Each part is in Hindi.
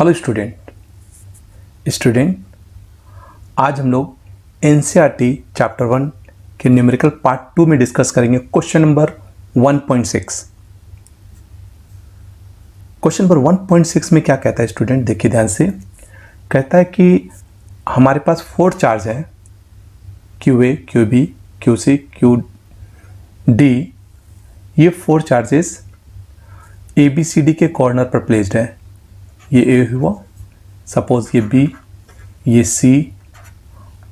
हेलो स्टूडेंट आज हम लोग एनसीईआरटी चैप्टर 1 के न्यूमेरिकल पार्ट 2 में डिस्कस करेंगे क्वेश्चन नंबर 1.6। क्वेश्चन नंबर 1.6 में क्या कहता है स्टूडेंट, देखिए ध्यान से। कहता है कि हमारे पास 4 चार्ज है QA, QB, QC, QD। ये 4 चार्जेस ABCD के कॉर्नर पर प्लेस्ड है। ये A हुआ, सपोज ये B, ये C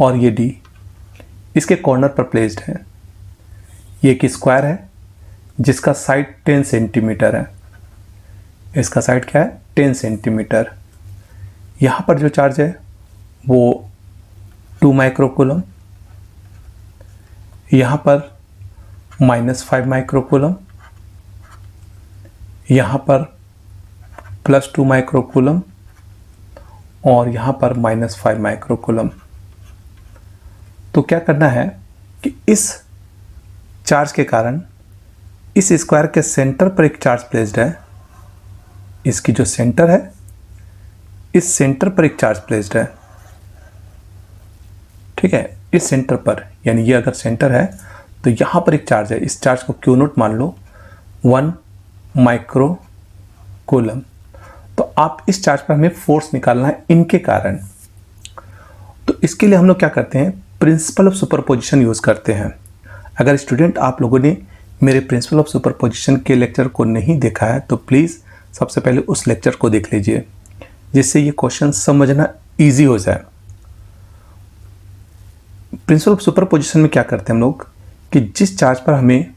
और ये D इसके कॉर्नर पर प्लेस्ड है। ये एक स्क्वायर है जिसका साइड 10 सेंटीमीटर है। इसका साइड क्या है? 10 सेंटीमीटर। यहाँ पर जो चार्ज है वो 2 माइक्रोकूलम, यहाँ पर -5 माइक्रोकूलम, यहाँ पर +2 माइक्रोकूलम और यहाँ पर -5 माइक्रोकूलम। तो क्या करना है कि इस चार्ज के कारण इस स्क्वायर के सेंटर पर एक चार्ज प्लेस्ड है। इसकी जो सेंटर है, इस सेंटर पर एक चार्ज प्लेस्ड है। ठीक है, इस सेंटर पर, यानी ये अगर सेंटर है तो यहाँ पर एक चार्ज है। इस चार्ज को Q0 मान लो, 1 माइक्रोकूलम। तो आप इस चार्ज पर हमें फोर्स निकालना है इनके कारण। तो इसके लिए हम लोग क्या करते हैं, प्रिंसिपल ऑफ सुपरपोजिशन यूज़ करते हैं। अगर स्टूडेंट आप लोगों ने मेरे प्रिंसिपल ऑफ सुपरपोजिशन के लेक्चर को नहीं देखा है तो प्लीज़ सबसे पहले उस लेक्चर को देख लीजिए, जिससे ये क्वेश्चन समझना ईजी हो जाए। प्रिंसिपल ऑफ सुपरपोजिशन में क्या करते हैं हम लोग कि जिस चार्ज पर हमें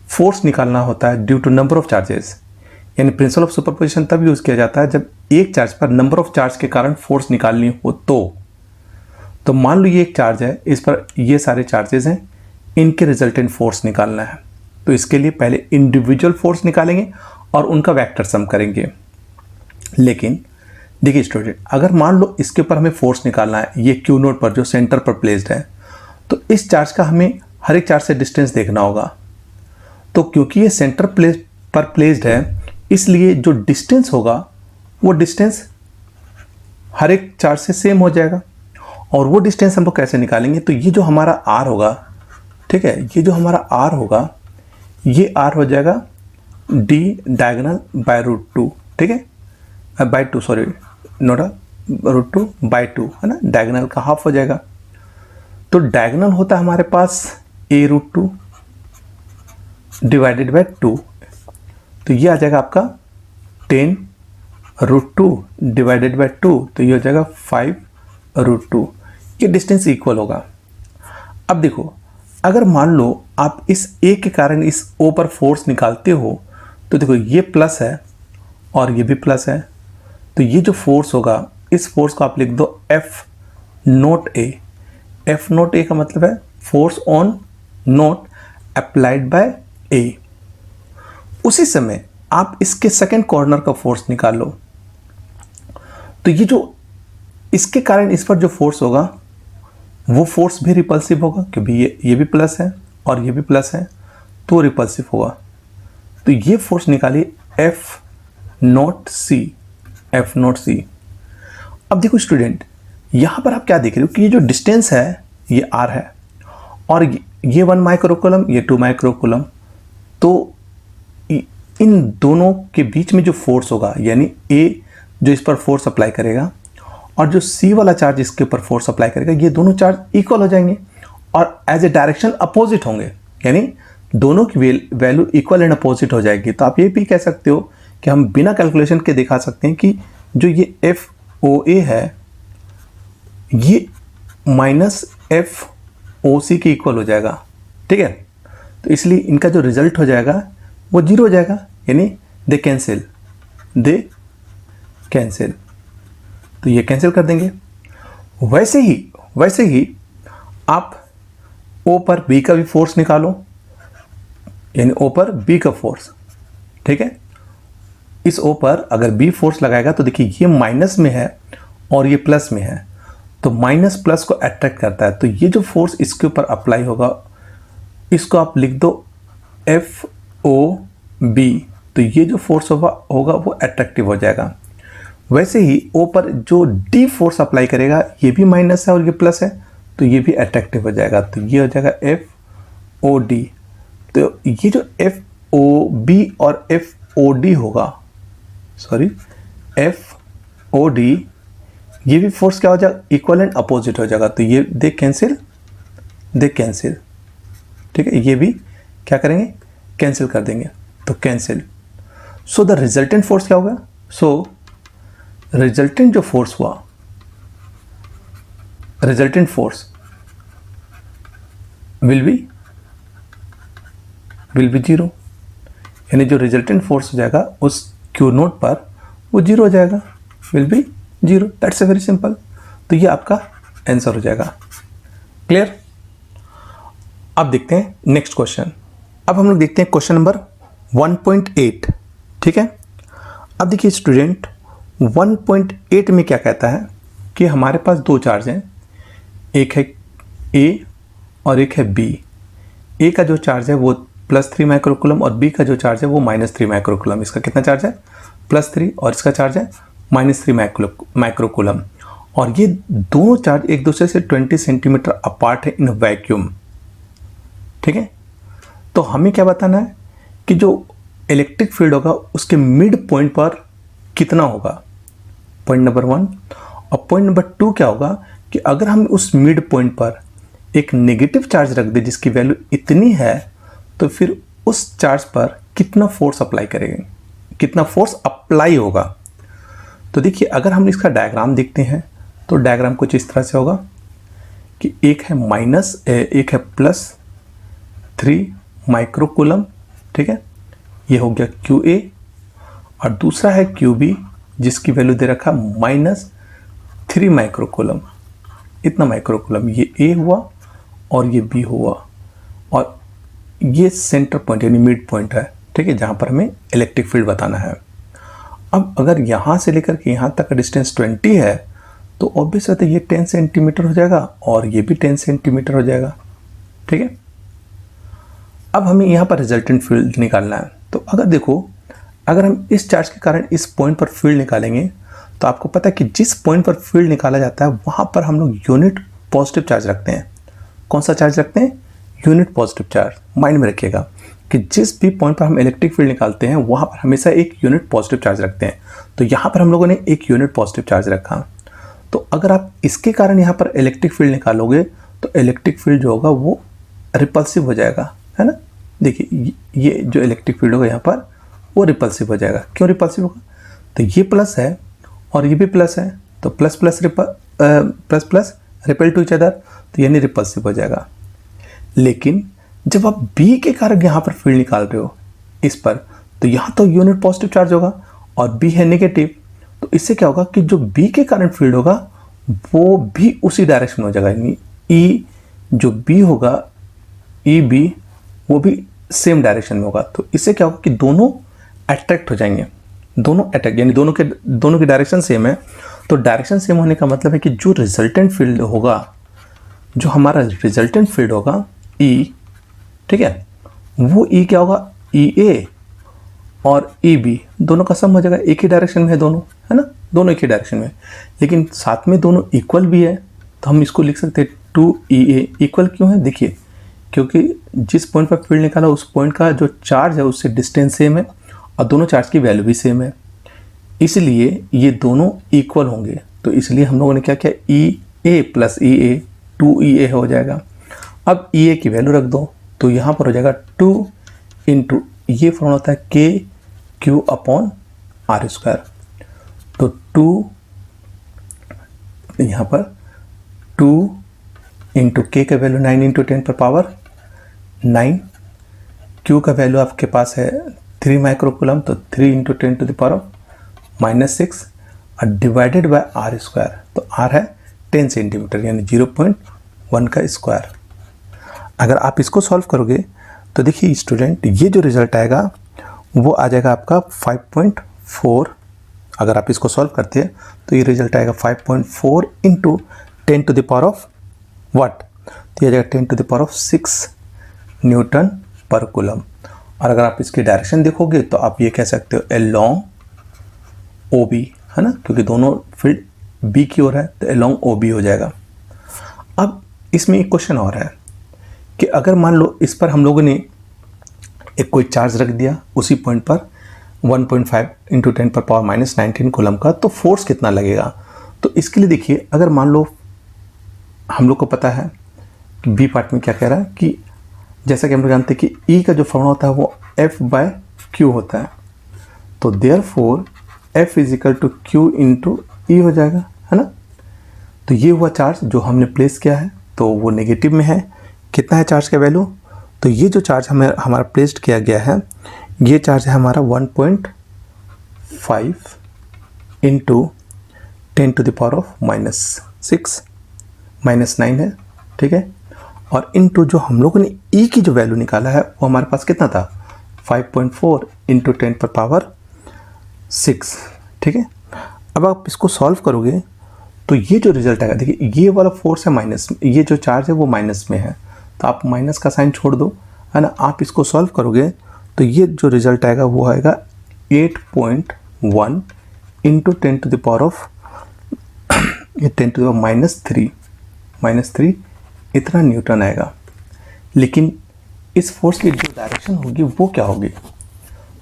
फोर्स निकालना होता है due to number of charges, यानी प्रिंसिपल ऑफ सुपरपोजिशन तब यूज़ किया जाता है जब एक चार्ज पर नंबर ऑफ चार्ज के कारण फोर्स निकालनी हो। तो मान लो ये एक चार्ज है, इस पर ये सारे चार्जेस हैं, इनके रिजल्टेंट फोर्स निकालना है। तो इसके लिए पहले इंडिविजुअल फोर्स निकालेंगे और उनका वेक्टर सम करेंगे। लेकिन देखिए स्टूडेंट, अगर मान लो इसके ऊपर हमें फोर्स निकालना है, ये Q0 पर जो सेंटर पर प्लेस्ड है, तो इस चार्ज का हमें हर एक चार्ज से डिस्टेंस देखना होगा। तो क्योंकि ये सेंटर पर प्लेस्ड है, इसलिए जो डिस्टेंस होगा वो डिस्टेंस हर एक चार्ज से सेम हो जाएगा। और वो डिस्टेंस हम लोग कैसे निकालेंगे, तो ये जो हमारा R होगा, ठीक है, ये जो हमारा R होगा, ये R हो जाएगा D डायगोनल बाय √2। ठीक है, बाय 2, सॉरी नोट √2 बाय 2 है ना, डायगोनल का हाफ हो जाएगा। तो डायगोनल होता है हमारे पास A√2 डिवाइडेड बाय 2। तो ये आ जाएगा आपका 10√2 डिवाइडेड बाय 2, तो ये हो जाएगा 5√2। ये डिस्टेंस इक्वल होगा। अब देखो, अगर मान लो आप इस A के कारण इस O पर फोर्स निकालते हो, तो देखो ये प्लस है और ये भी प्लस है। तो ये जो फोर्स होगा, इस फोर्स को आप लिख दो F0A। F0A का मतलब है force on note applied by A। उसी समय आप इसके सेकंड कॉर्नर का फोर्स निकाल लो। तो ये जो इसके कारण इस पर जो फोर्स होगा वो फोर्स भी रिपल्सिव होगा, क्योंकि ये भी प्लस है और ये भी प्लस है, तो रिपल्सिव होगा। तो ये फोर्स निकालिए F0C। अब देखो स्टूडेंट, यहाँ पर आप क्या देख रहे हो कि ये जो डिस्टेंस है ये R है और ये 1 माइक्रोकूलम, ये 2 माइक्रोकूलम। तो इन दोनों के बीच में जो फोर्स होगा, यानी A जो इस पर फोर्स अप्लाई करेगा और जो C वाला चार्ज इसके ऊपर फोर्स अप्लाई करेगा, ये दोनों चार्ज इक्वल हो जाएंगे और एज ए डायरेक्शन अपोजिट होंगे, यानी दोनों की वैल्यू इक्वल एंड अपोजिट हो जाएगी। तो आप ये भी कह सकते हो कि हम बिना कैलकुलेशन के दिखा सकते हैं कि जो ये FOA है ये -FOC के इक्वल हो जाएगा। ठीक है, तो इसलिए इनका जो रिजल्ट हो जाएगा वो 0 हो जाएगा, यानी दे कैंसिल। तो ये कैंसिल कर देंगे। वैसे ही आप O पर B का भी फोर्स निकालो, यानी O पर B का फोर्स। ठीक है, इस O पर अगर B फोर्स लगाएगा तो देखिए ये माइनस में है और ये प्लस में है, तो माइनस प्लस को अट्रैक्ट करता है। तो ये जो फोर्स इसके ऊपर अप्लाई होगा, इसको आप लिख दो FOB। तो ये जो फोर्स होगा वो अट्रैक्टिव हो जाएगा। वैसे ही O पर जो D फोर्स अप्लाई करेगा ये भी माइनस है और ये प्लस है, तो ये भी अट्रैक्टिव हो जाएगा, तो ये हो जाएगा FOD। तो ये जो FOB और FOD होगा, सॉरी FOD, ये भी फोर्स क्या हो जाएगा, इक्वल एंड अपोजिट हो जाएगा, तो ये दे कैंसिल, ठीक है, ये भी क्या करेंगे, कैंसिल कर देंगे, तो cancel. So the resultant force क्या होगा, सो रिजल्टेंट जो फोर्स हुआ, resultant force will be zero, यानी जो रिजल्टेंट फोर्स हो जाएगा उस Q नोट पर वो जीरो हो जाएगा, will be zero. That's a very simple. तो ये आपका आंसर हो जाएगा। क्लियर? अब देखते हैं नेक्स्ट क्वेश्चन। अब हम लोग देखते हैं क्वेश्चन नंबर 1.8। ठीक है, अब देखिए स्टूडेंट 1.8 में क्या कहता है कि हमारे पास दो चार्ज हैं, एक है A और एक है B। A का जो चार्ज है वो +3 माइक्रोकूलम और B का जो चार्ज है वो -3 माइक्रोकूलम। इसका कितना चार्ज है, +3, और इसका चार्ज है -3 माइक्रोकूलम। और ये दोनों चार्ज एक दूसरे से 20 सेंटीमीटर अपार्ट है इन वैक्यूम। ठीक है, तो हमें क्या बताना है कि जो इलेक्ट्रिक फील्ड होगा उसके मिड पॉइंट पर कितना होगा, पॉइंट नंबर 1। और पॉइंट नंबर 2 क्या होगा कि अगर हम उस मिड पॉइंट पर एक नेगेटिव चार्ज रख दे जिसकी वैल्यू इतनी है, तो फिर उस चार्ज पर कितना फोर्स अप्लाई करेंगे, कितना फोर्स अप्लाई होगा। तो देखिए अगर हम इसका डायग्राम देखते हैं तो डायग्राम कुछ इस तरह से होगा कि एक है +3 माइक्रोकूलम। ठीक है, ये हो गया QA, और दूसरा है QB जिसकी वैल्यू दे रखा -3 माइक्रोकूलम। इतना माइक्रोकूलम, ये A हुआ और ये B हुआ, और ये सेंटर पॉइंट यानी मिड पॉइंट है। ठीक है, जहाँ पर हमें इलेक्ट्रिक फील्ड बताना है। अब अगर यहाँ से लेकर के यहाँ तक का डिस्टेंस 20 है तो ऑब्वियस है ये 10 सेंटीमीटर हो जाएगा और ये भी 10 सेंटीमीटर हो जाएगा। ठीक है, अब हमें यहाँ पर रिजल्टेंट फील्ड निकालना है। तो अगर देखो, अगर हम इस चार्ज के कारण इस पॉइंट पर फील्ड निकालेंगे तो आपको पता है कि जिस पॉइंट पर फील्ड निकाला जाता है वहाँ पर हम लोग यूनिट पॉजिटिव चार्ज रखते हैं। कौन सा चार्ज रखते हैं, यूनिट पॉजिटिव चार्ज। माइंड में रखिएगा कि जिस भी पॉइंट पर हम इलेक्ट्रिक फील्ड निकालते हैं वहाँ पर हमेशा एक यूनिट पॉजिटिव चार्ज रखते हैं। तो यहाँ पर हम लोगों ने एक यूनिट पॉजिटिव चार्ज रखा। तो अगर आप इसके कारण यहाँ पर इलेक्ट्रिक फील्ड निकालोगे तो इलेक्ट्रिक फील्ड जो होगा वो रिपल्सिव हो जाएगा, है ना। देखिए ये जो इलेक्ट्रिक फील्ड होगा यहाँ पर वो रिपल्सिव हो जाएगा। क्यों रिपल्सिव होगा, तो ये प्लस है और ये भी प्लस है, तो plus plus repel to each other, तो यानी रिपल्सिव हो जाएगा। लेकिन जब आप B के कारण यहाँ पर फील्ड निकाल रहे हो इस पर, तो यहाँ तो यूनिट पॉजिटिव चार्ज होगा और B है नेगेटिव। तो इससे क्या होगा कि जो B के कारण फील्ड होगा वो भी उसी डायरेक्शन में हो जाएगा, यानी E जो B होगा EB वो भी सेम डायरेक्शन में होगा। तो इससे क्या होगा कि दोनों अट्रैक्ट हो जाएंगे, दोनों अट्रैक्ट, यानी दोनों की डायरेक्शन सेम है। तो डायरेक्शन सेम होने का मतलब है कि जो रिजल्टेंट फील्ड होगा, जो हमारा रिजल्टेंट फील्ड होगा E, ठीक है, वो E क्या होगा, EA और EB दोनों का सम हो जाएगा। एक ही डायरेक्शन में है दोनों, है ना, दोनों एक ही डायरेक्शन में, लेकिन साथ में दोनों इक्वल भी है। तो हम इसको लिख सकते हैं 2EA। इक्वल क्यों है, देखिए क्योंकि जिस पॉइंट पर फील्ड निकाला उस पॉइंट का जो चार्ज है उससे डिस्टेंस सेम है और दोनों चार्ज की वैल्यू भी सेम है, इसलिए ये दोनों इक्वल होंगे। तो इसलिए हम लोगों ने क्या किया, EA + EA 2EA हो जाएगा। अब EA की वैल्यू रख दो, तो यहाँ पर हो जाएगा 2 × ये फॉर्मूला होता है KQ/R²। तो 2 यहाँ पर 2 × K का वैल्यू 9 × 10⁻9, Q का वैल्यू आपके पास है 3 माइक्रोकूलम, तो 3 × 10⁻⁻6 और डिवाइडेड बाय R²। तो R है 10 सेंटीमीटर यानी 0.1 का स्क्वायर। अगर आप इसको सॉल्व करोगे तो देखिए स्टूडेंट, ये जो रिजल्ट आएगा वो आ जाएगा आपका 5.4। अगर आप इसको सॉल्व करते हैं तो ये रिजल्ट आएगा 5.4 × 10⁻⁻, तो ये आ जाएगा 10⁻⁶ Nm/कूलम। और अगर आप इसकी डायरेक्शन देखोगे तो आप ये कह सकते हो अलोंग OB, है ना, क्योंकि दोनों फील्ड बी की ओर है तो अलोंग ओ बी हो जाएगा। अब इसमें एक क्वेश्चन और है कि अगर मान लो इस पर हम लोगों ने एक कोई चार्ज रख दिया उसी पॉइंट पर 1.5 इंटू 10⁻⁻19 कूलम का, तो फोर्स कितना लगेगा। तो इसके लिए देखिए, अगर मान लो हम लोग को पता है कि बी पार्ट में क्या कह रहा है कि जैसा कि हम लोग जानते हैं कि E का जो फॉर्मूला होता है वो F/Q होता है, तो therefore F is equal to Q into E हो जाएगा, है ना। तो ये हुआ चार्ज जो हमने प्लेस किया है, तो वो नेगेटिव में है। कितना है चार्ज का वैल्यू, तो ये जो चार्ज हमें हमारा प्लेस्ड किया गया है, ये चार्ज है हमारा 1.5 इंटू 10⁻⁻6 -9 है, ठीक है। और इनटू जो हम लोगों ने E की जो वैल्यू निकाला है वो हमारे पास कितना था, 5.4 इंटू 10⁻6, ठीक है। अब आप इसको सॉल्व करोगे तो ये जो रिजल्ट आएगा, देखिए ये वाला फोर्स है माइनस, ये जो चार्ज है वो माइनस में है, तो आप माइनस का साइन छोड़ दो, है ना। आप इसको सॉल्व करोगे तो ये जो रिजल्ट आएगा वो आएगा 8.1 इंटू 10⁻³ इतना न्यूटन आएगा। लेकिन इस फोर्स की जो डायरेक्शन होगी वो क्या होगी,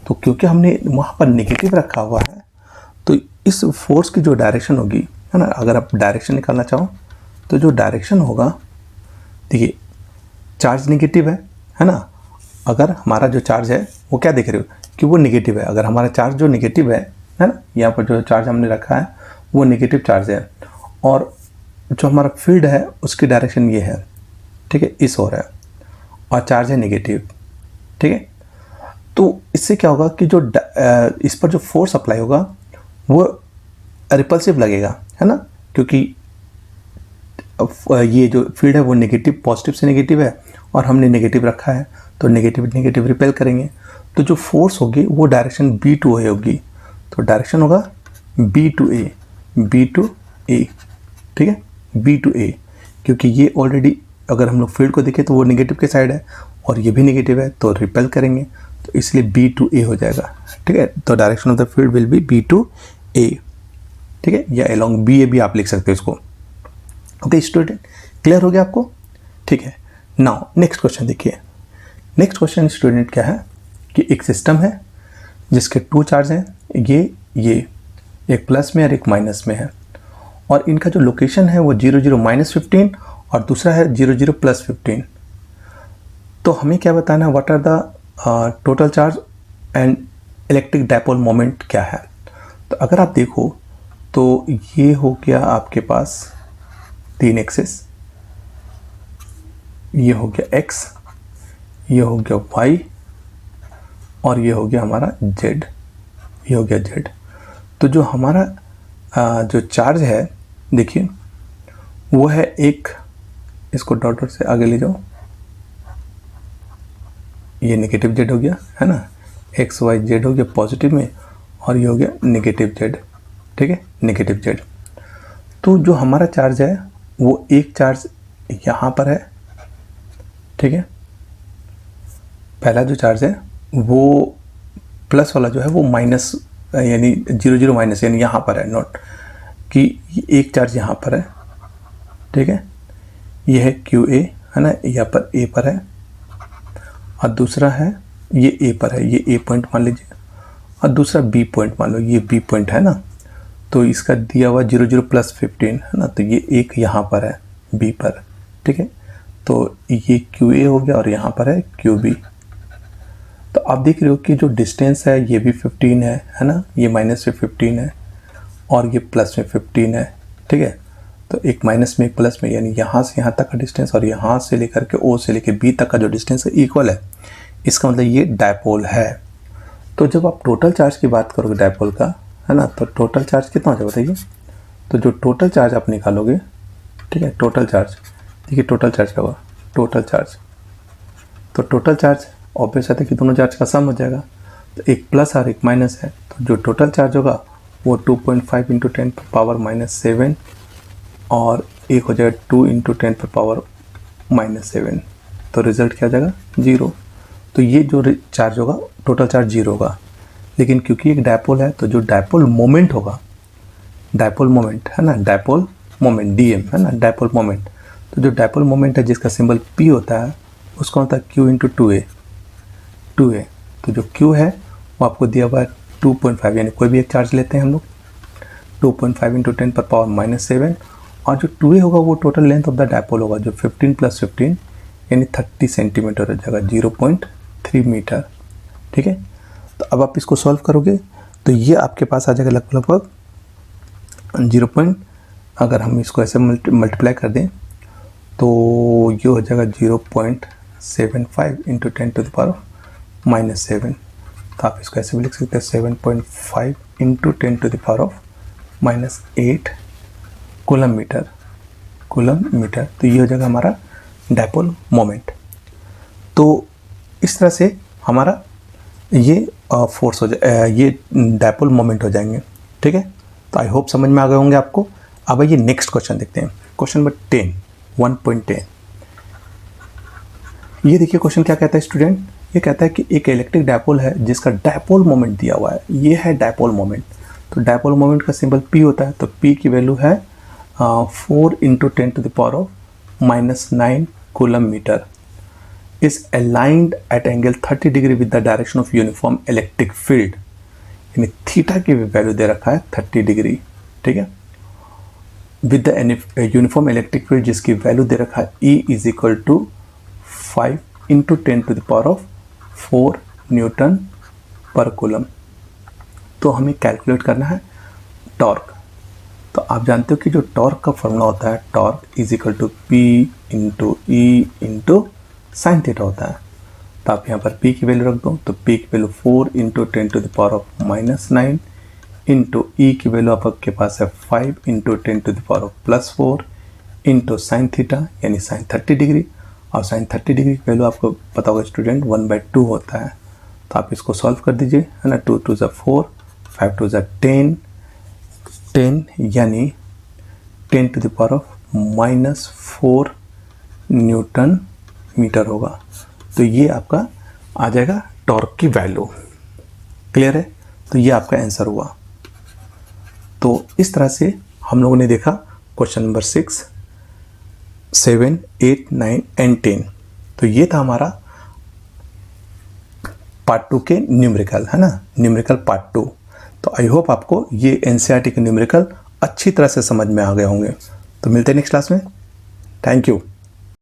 तो क्योंकि हमने वहाँ पर नेगेटिव रखा हुआ है तो इस फोर्स की जो डायरेक्शन होगी, है ना, अगर आप डायरेक्शन निकालना चाहो तो जो डायरेक्शन होगा, देखिए चार्ज नेगेटिव है ना। अगर हमारा जो चार्ज है वो क्या देख रहे हो कि वो नेगेटिव है, अगर हमारा चार्ज जो नेगेटिव है ना, यहाँ पर जो चार्ज हमने रखा है वो नेगेटिव चार्ज है, और जो हमारा फील्ड है उसकी डायरेक्शन ये है, ठीक है, इस ओर है, और चार्ज है नेगेटिव, ठीक है। तो इससे क्या होगा कि जो इस पर जो फोर्स अप्लाई होगा वो रिपल्सिव लगेगा, है ना, क्योंकि ये जो फील्ड है वो नेगेटिव, पॉजिटिव से नेगेटिव है और हमने नेगेटिव रखा है, तो नेगेटिव रिपेल करेंगे, तो जो फोर्स होगी वो डायरेक्शन B to A होगी, तो डायरेक्शन होगा B to A, ठीक है, B to A, क्योंकि ये ऑलरेडी अगर हम लोग फील्ड को देखें तो वो नेगेटिव के साइड है और ये भी नेगेटिव है, तो रिपेल करेंगे, तो इसलिए B to A हो जाएगा, ठीक है। तो direction of the field will be B to A, ठीक है, या अलोंग BA भी आप लिख सकते हो इसको। ओके स्टूडेंट, क्लियर हो गया आपको, ठीक है। नाउ नेक्स्ट क्वेश्चन देखिए। नेक्स्ट क्वेश्चन स्टूडेंट क्या है कि एक सिस्टम है जिसके 2 चार्ज हैं, ये एक प्लस में और एक माइनस में है, और इनका जो लोकेशन है वो 0 0 -15 और दूसरा है 0 0 +15। तो हमें क्या बताना है, what are the total charge and electric dipole moment क्या है। तो अगर आप देखो तो ये हो गया आपके पास 3 एक्सिस, ये हो गया x, ये हो गया y और ये हो गया हमारा z, ये हो गया z। तो जो हमारा जो चार्ज है देखिए वो है एक, इसको डॉट से आगे ले जाओ, ये नेगेटिव z हो गया, है ना, x y z हो गया पॉजिटिव में और ये हो गया नेगेटिव z, ठीक है, नेगेटिव z। तो जो हमारा चार्ज है वो एक चार्ज यहाँ पर है, ठीक है, पहला जो चार्ज है वो प्लस वाला जो है वो माइनस, यानी 0 0 माइनस, यानी यहाँ पर है, नोट कि एक चार्ज यहाँ पर है, ठीक है, ये है QA, है ना, यहाँ पर A पर है, और दूसरा है ये A पर है, ये A पॉइंट मान लीजिए, और दूसरा B पॉइंट मान लो, ये B पॉइंट है ना, तो इसका दिया हुआ 0 0 +15 है ना, तो ये एक यहाँ पर है B पर, ठीक है, तो ये QA हो गया और यहाँ पर है QB। तो आप देख रहे हो कि जो डिस्टेंस है ये भी 15 है ना, ये माइनस में 15 है और ये प्लस में 15 है, ठीक है। तो एक माइनस में एक प्लस में, यानी यहाँ से यहाँ तक का डिस्टेंस और यहाँ से लेकर के O से लेकर B तक का जो डिस्टेंस है इक्वल है, इसका मतलब ये डायपोल है। तो जब आप टोटल चार्ज की बात करोगे डायपोल का, है ना, तो टोटल चार्ज कितना हो जाएगा बताइए। तो जो टोटल चार्ज आप निकालोगे, ठीक है, टोटल चार्ज, देखिए टोटल चार्ज क्या होगा, टोटल चार्ज, तो टोटल चार्ज ऑब्वियस है कि दोनों चार्ज का सम हो जाएगा, तो एक प्लस और एक माइनस है, तो जो टोटल चार्ज होगा वो 2.5 इंटू 10⁻⁻7 और एक हो जाएगा 2 इंटू 10⁻⁻7, तो रिजल्ट क्या हो जाएगा 0। तो ये जो चार्ज होगा टोटल चार्ज 0 होगा, लेकिन क्योंकि एक डायपोल है तो जो डायपोल मोमेंट होगा डायपोल मोमेंट है ना, डायपोल मोमेंट डीएम है ना, डायपोल मोमेंट। तो जो डायपोल मोमेंट है जिसका सिंबल पी होता है उसका होता है क्यू इंटू 2a। तो जो क्यू है वो आपको दिया हुआ है 2.5, यानी कोई भी एक चार्ज लेते हैं हम लोग 2.5 इंटू 10⁻⁻⁷, और जो 2a होगा वो total length of the dipole होगा, जो 15 + 15 यानी 30 सेंटीमीटर हो जाएगा, 0.3 मीटर। ठीक है, तो अब आप इसको सॉल्व करोगे तो ये आपके पास आ जाएगा लगभग 0. अगर हम इसको ऐसे मल्टीप्लाई कर दें तो ये हो जाएगा 0.75 इंटू 10⁻⁻⁷। तो आप इसको ऐसे भी लिख सकते हैं 7.5 इंटू 10⁻⁻8 कूलम मीटर। तो ये हो जाएगा हमारा डायपोल मोमेंट। तो इस तरह से हमारा ये फोर्स हो जाए, ये डायपोल मोमेंट हो जाएंगे। ठीक है, तो आई होप समझ में आ गए होंगे आपको। अब ये नेक्स्ट क्वेश्चन देखते हैं, क्वेश्चन नंबर 10, 1.10। ये देखिए क्वेश्चन क्या कहता है स्टूडेंट, ये कहता है कि एक इलेक्ट्रिक डायपोल है जिसका डायपोल मोमेंट दिया हुआ है, ये है डायपोल मोमेंट। तो डायपोल मोमेंट का सिंबल P होता है, तो P की वैल्यू है 4 into 10⁻⁹ coulomb metre, is aligned at angle 30 degree with the direction of uniform electric field, यानी थीटा की वैल्यू दे रखा है 30 डिग्री। ठीक है, with the uniform electric field जिसकी वैल्यू दे रखा है E is equal to 5 into 10⁻⁴ newton per coulomb. तो हमें कैलकुलेट करना है टॉर्क। तो आप जानते हो कि जो टॉर्क का फॉर्मूला होता है, torque is equal to P into E into sine theta होता है। तो आप यहाँ पर P की वैल्यू रख दो, तो P की वैल्यू 4 इंटू 10⁻⁻⁹ इंटू E की वैल्यू आपके पास है 5 इंटू 10⁻+4 इंटू साइन थीटा यानी साइन 30 डिग्री, और साइन 30 डिग्री की वैल्यू आपको पता होगा स्टूडेंट 1/2 होता है। तो आप इसको सॉल्व कर दीजिए, है ना, 2 × 2 = 4, 5 × 2 = 10 यानी 10⁻⁻⁴ न्यूटन मीटर होगा। तो ये आपका आ जाएगा टॉर्क की वैल्यू। क्लियर है, तो ये आपका आंसर हुआ। तो इस तरह से हम लोगों ने देखा क्वेश्चन नंबर 6, 7, 8, 9 एंड 10। तो ये था हमारा पार्ट 2 के न्यूमेरिकल, है ना, न्यूमेरिकल पार्ट 2। तो आई होप आपको ये एनसीईआरटी के न्यूमेरिकल अच्छी तरह से समझ में आ गए होंगे। तो मिलते हैं नेक्स्ट क्लास में। Thank you.